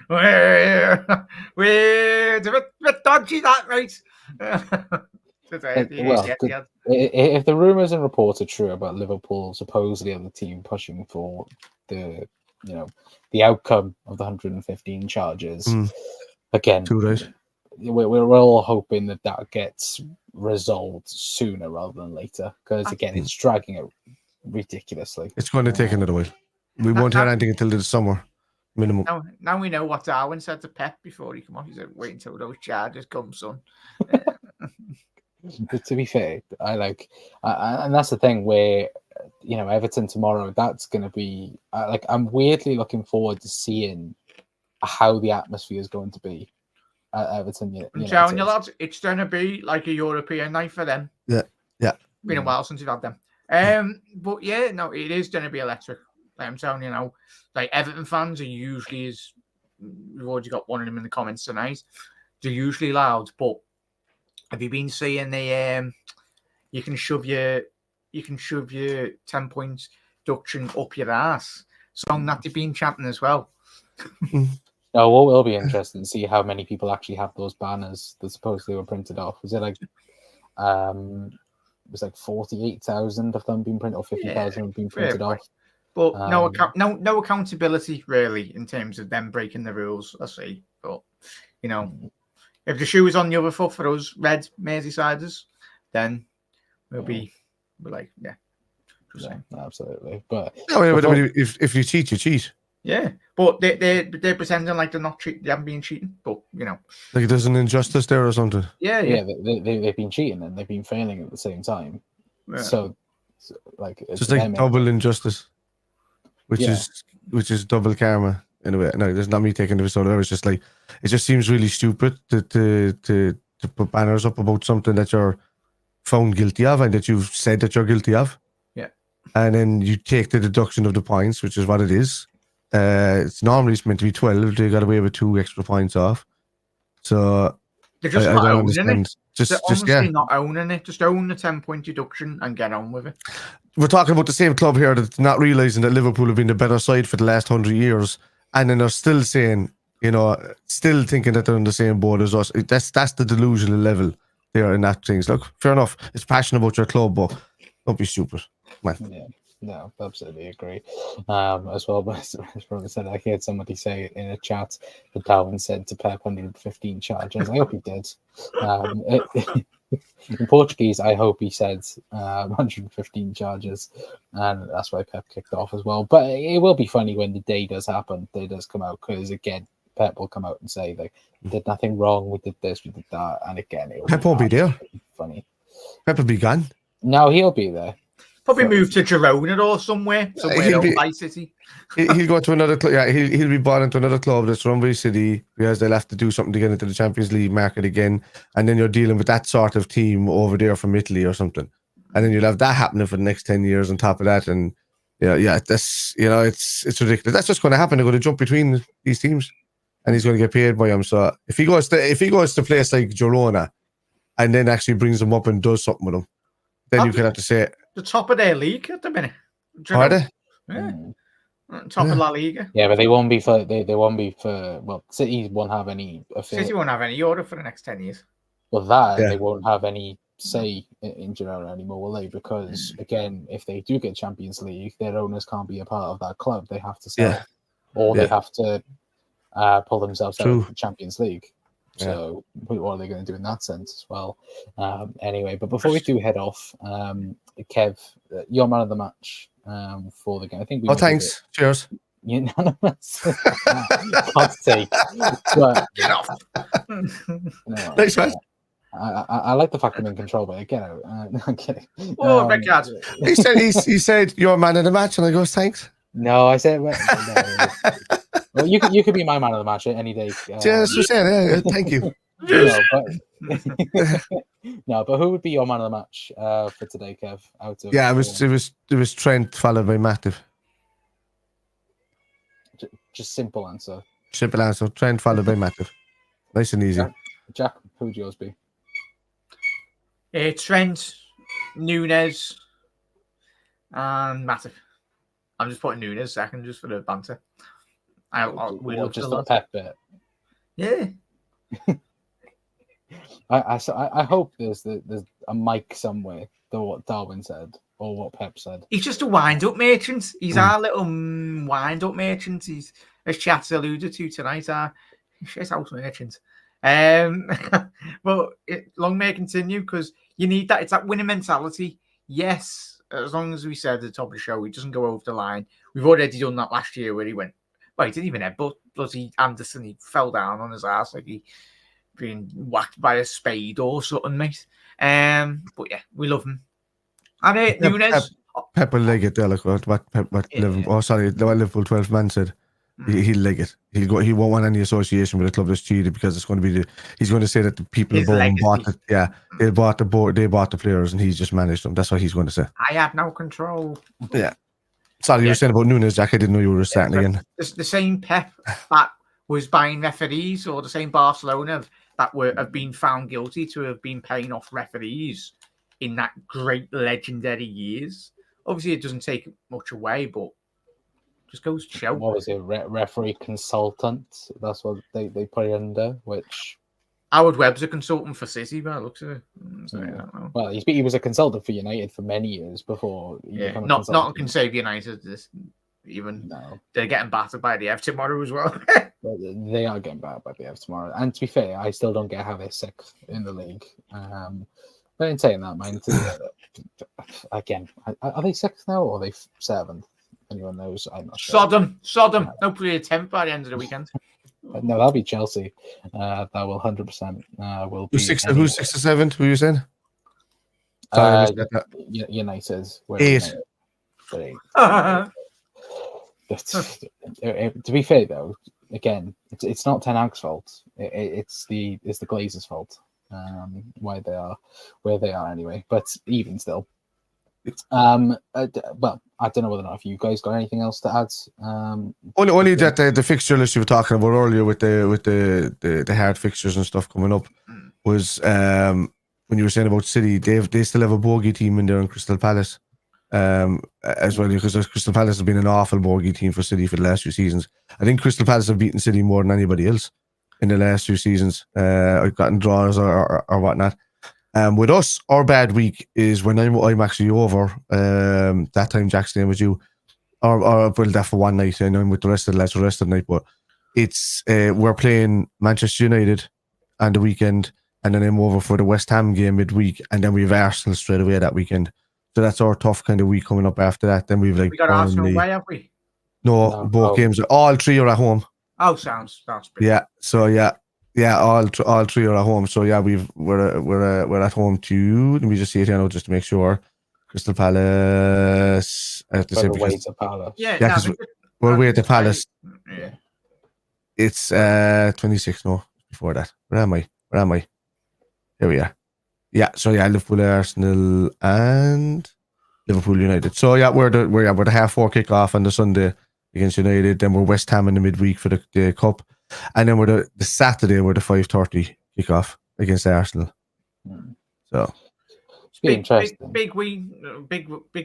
we're a bit dodgy, that, right? If the rumours and reports are true about Liverpool supposedly on the team pushing for the outcome of the 115 charges, again, 2 days. We're all hoping that gets resolved sooner rather than later, because again, it's dragging it ridiculously. It's going to take another while. We won't hear anything until the summer minimum. Now we know what Darwin said to Pep before he came off. He said, "Wait until those charges come, son." To be fair, and that's the thing where Everton tomorrow. That's going to be I'm weirdly looking forward to seeing how the atmosphere is going to be at Everton. I'm telling you, lads, it's going to be like a European night for them. Yeah. Been a while since we've had them. But yeah, no, it is going to be electric. I'm telling you now, like Everton fans are usually we've already got one of them in the comments tonight. They're usually loud, but have you been seeing the you can shove your 10 points deduction up your ass song that they've been chanting as well? No, what will be interesting to see how many people actually have those banners that supposedly were printed off. Was it like it was like 48,000 of them being printed, or 50,000 have been printed off. But no accountability really in terms of them breaking the rules. I see, but if the shoe is on the other foot for us red Merseysiders, then we're like, yeah, absolutely. But if you cheat, you cheat. Yeah, but they're pretending like they're not they haven't been cheating, but Like there's an injustice there or something. Yeah. They've been cheating and they've been failing at the same time. Yeah. So like it's just like double injustice, which is double karma in a way. No, there's not me taking this out of it. It's just like it just seems really stupid to put banners up about something that you're found guilty of and that you've said that you're guilty of. Yeah. And then you take the deduction of the points, which is what it is. It's normally meant to be 12. They got away with 2 extra points off. So they're just I not don't owning understand. it. They're honestly not owning it. Just own the 10-point deduction and get on with it. We're talking about the same club here that's not realising that Liverpool have been the better side for the last 100 years. And then they're still saying, still thinking that they're on the same board as us. That's the delusional level there in that things. Look, fair enough. It's passionate about your club, but don't be stupid. Man. Yeah. No, absolutely agree. As well, but as Brother said, I heard somebody say in a chat that Darwin said to Pep 115 charges. I hope he did. In Portuguese, I hope he said 115 charges, and that's why Pep kicked off as well. But it will be funny when the day does happen. The day does come out because again, Pep will come out and say like, "We did nothing wrong. We did this. We did that." And again, Pep won't be there. Funny. Pep will be gone. No, he'll be there. Probably move to Girona or somewhere by City. He'll go to another club. Yeah, he'll be bought into another club that's run by City because they'll have to do something to get into the Champions League market again. And then you're dealing with that sort of team over there from Italy or something. And then you'll have that happening for the next 10 years on top of that. And that's it's ridiculous. That's just going to happen. They're going to jump between these teams, and he's going to get paid by them. So if he goes to a place like Girona, and then actually brings them up and does something with them, then you could have to say. The top of their league at the minute. Are they? Yeah. Top of La Liga. Yeah, but they won't be for City won't have any City won't have any order for the next 10 years. Well they won't have any say in Girona anymore, will they? Because again, if they do get Champions League, their owners can't be a part of that club. They have to sell or they have to pull themselves out of the Champions League. So what are they going to do in that sense as well? Anyway, but before we do head off, Kev, your man of the match for the game. I think we. Thanks. Cheers. Unanimous. God's sake. But, get off. Thanks, man. I like the fact I'm in control, but get out. I'm kidding. Oh, red card. He said your man of the match, and I go thanks. No, I said. Well, you could be my man of the match any day. Just for saying, thank you. But who would be your man of the match for today, Kev? It was Trent followed by Matip. Just simple answer. Simple answer. Trent followed by Matip. Nice and easy. Jack, who would yours be? Trent, Nunes, and Matip. I'm just putting Nunes second just for the banter. We'll just the Pep bit. Yeah. I hope there's a mic somewhere to what Darwin said or what Pep said. He's just a wind-up merchant. He's our little wind-up merchant. He's, as Chat's alluded to tonight, our shit house merchant. But long may continue because you need that. It's that winning mentality. Yes, as long as we said at the top of the show, he doesn't go over the line. We've already done that last year where he went. Well, he didn't even headbutt bloody Anderson. He fell down on his ass like he being whacked by a spade or something, mate. But yeah, we love him. And Nunes. Pep will leg it there, like what Liverpool 12 man said. He'll leg it. He won't want any association with a club that's cheated because it's going to be he's going to say that the people above bought it. Yeah, they bought the players and he's just managed them. That's what he's going to say. I have no control. Yeah. Sorry, you were saying about Nunes, Jack. I didn't know you were starting again. The same Pep that was buying referees, or the same Barcelona that have been found guilty to have been paying off referees in that great legendary years. Obviously, it doesn't take much away, but just goes to show. What was it? Referee consultant. That's what they put it under. Which Howard Webb's a consultant for City, but it looks at it. So I don't know. Well, he was a consultant for United for many years before. Not can save United. They're getting battered by the F tomorrow as well. They are getting battered by the F tomorrow. And to be fair, I still don't get how they're sixth in the league. But in saying that, man, again, are they sixth now or are they seventh? anyone knows, I'm not sure. Sodom. Hopefully a 10th by the end of the weekend. No, that'll be Chelsea. That will 100% will be. Who's 6 to 7? Who are you saying? United. We're 8. United. But 8. To be fair though, again, it's not Ten Hag's fault. It's the Glazers' fault. Why they are where they are anyway. But even still, well, I don't know whether or not if you guys got anything else to add. Only that the fixture list you were talking about earlier with the hard fixtures and stuff coming up was when you were saying about City, they still have a bogey team in there in Crystal Palace. As well, because Crystal Palace has been an awful bogey team for City for the last few seasons. I think Crystal Palace have beaten City more than anybody else in the last few seasons. I've gotten draws or whatnot. With us, our bad week is when I'm actually over. That time Jack's staying with you, or well, that for one night, and I'm with the rest of the lads for the rest of the night. But it's we're playing Manchester United on the weekend, and then I'm over for the West Ham game midweek, and then we have Arsenal straight away that weekend. So that's our tough kind of week coming up after that. Then we got Arsenal away, have we? No, both games. All 3 are at home. Oh, sounds brilliant. Yeah. So all 3 are at home. So yeah, we're at home too. Let me just see it here now, just to make sure. Crystal Palace. I have to say away to Palace. Yeah, because we're away at the Palace. Yeah. It's 26. No, before that. Where am I? Here we are. Yeah, so yeah, Liverpool, Arsenal, and Liverpool United. So yeah, we're the 4:30 kickoff on the Sunday against United. Then we're West Ham in the midweek for the cup, and then we're the Saturday we're the 5:30 kickoff against Arsenal. So it's interesting. Big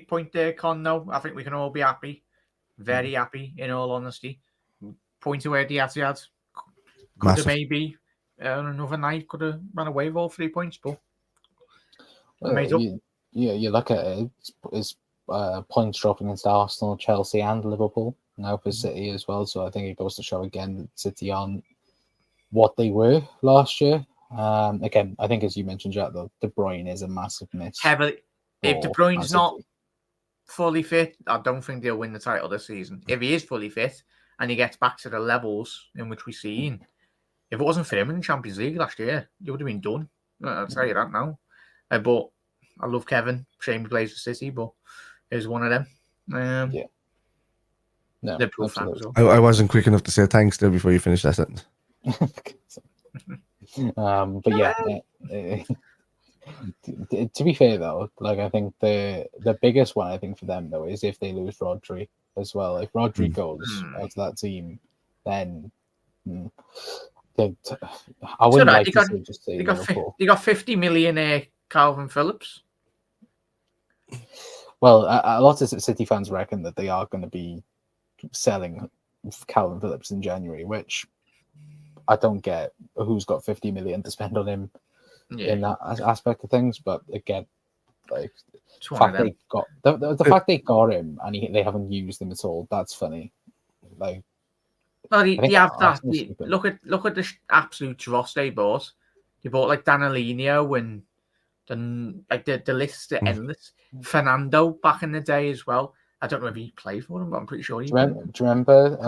point there, Con. No, I think we can all be happy, very happy. In all honesty, point away at the Etihad. Could have maybe another night could have run away with all 3 points, but. You look at it, it's points dropping against Arsenal, Chelsea, and Liverpool now for City as well. So I think it goes to show again that City aren't what they were last year. Again, I think as you mentioned, Jack, though, De Bruyne is a massive miss. Heavily. If De Bruyne's not fully fit, I don't think they'll win the title this season. If he is fully fit and he gets back to the levels in which we've seen, if it wasn't for him in the Champions League last year, he would have been done. I'll tell you that now. But I love Kevin. Shame he plays for City, but he's one of them. Yeah. No, Liverpool fans. I wasn't quick enough to say thanks there before you finished that sentence. But yeah, to be fair though, like I think the biggest one I think for them though is if they lose Rodri as well. If Rodri goes out of that team, then I wouldn't like to just say Liverpool. You got 50 million Calvin Phillips. Well, a lot of City fans reckon that they are going to be selling Calvin Phillips in January, which I don't get. Who's got 50 million to spend on him in that aspect of things? But again, like the fact they got the fact they got him and they haven't used him at all, that's funny. Like, well, they have that. Look at the absolute dross they bought. They bought like Danilino and. And like the lists are endless. Fernando back in the day as well. I don't know if he played for them, but I'm pretty sure he. Do you remember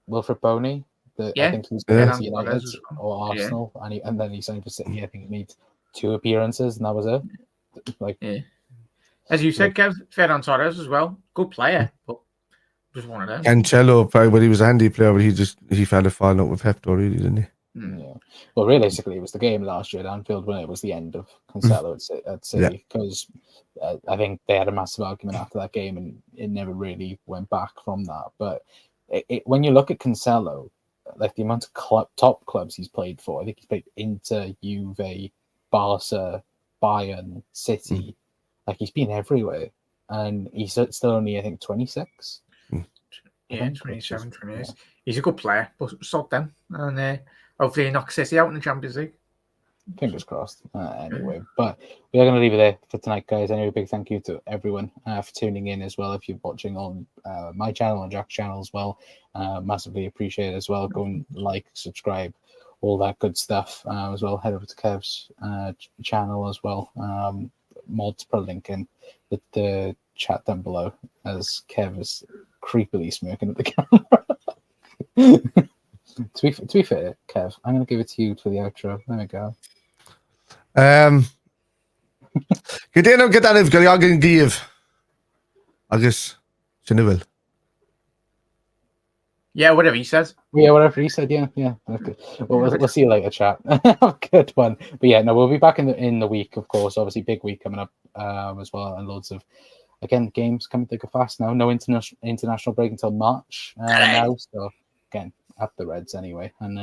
Wilfred Boney? I think he's played for United or Arsenal, and then he signed for City. I think he made 2 appearances, and that was it. As you said, Kev, Ferran Torres as well, good player, but just one of them. Cancelo, but he was a handy player, but he fell a fall out with Pep, really, didn't he? Yeah. Well, realistically, it was the game last year at Anfield when it was the end of Cancelo at City, because I think they had a massive argument after that game, and it never really went back from that. But when you look at Cancelo, like the amount of top clubs he's played for, I think he's played Inter, Juve, Barca, Bayern, City. Like he's been everywhere, and he's still only, I think, 26. Yeah, 27, 28. He's a good player, but sod them, and hopefully he knocks City out in the Champions League. Fingers crossed. Anyway, but we are going to leave it there for tonight, guys. Anyway, big thank you to everyone for tuning in as well. If you're watching on my channel and Jack's channel as well, massively appreciate it as well. Go and like, subscribe, all that good stuff as well. Head over to Kev's channel as well. mods put a link in the chat down below as Kev is creepily smirking at the camera. to be fair, Kev, I'm going to give it to you for the outro. There we go. Gyda'n gyda'n gyda'n gyf. Agus, Chineville. Yeah, whatever he says. Yeah, whatever he said. Yeah. Okay. Well, we'll see you later, chat. Good one. But yeah, no, we'll be back in the week, of course. Obviously, big week coming up as well, and loads of games coming thick and fast now. No international break until March now. So again, up the Reds anyway, and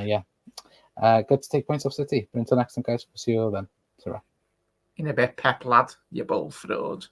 good to take points off City. But until next time, guys, we'll see you all then. Ta-ra. In a bit, Pep lad, you ball fraud.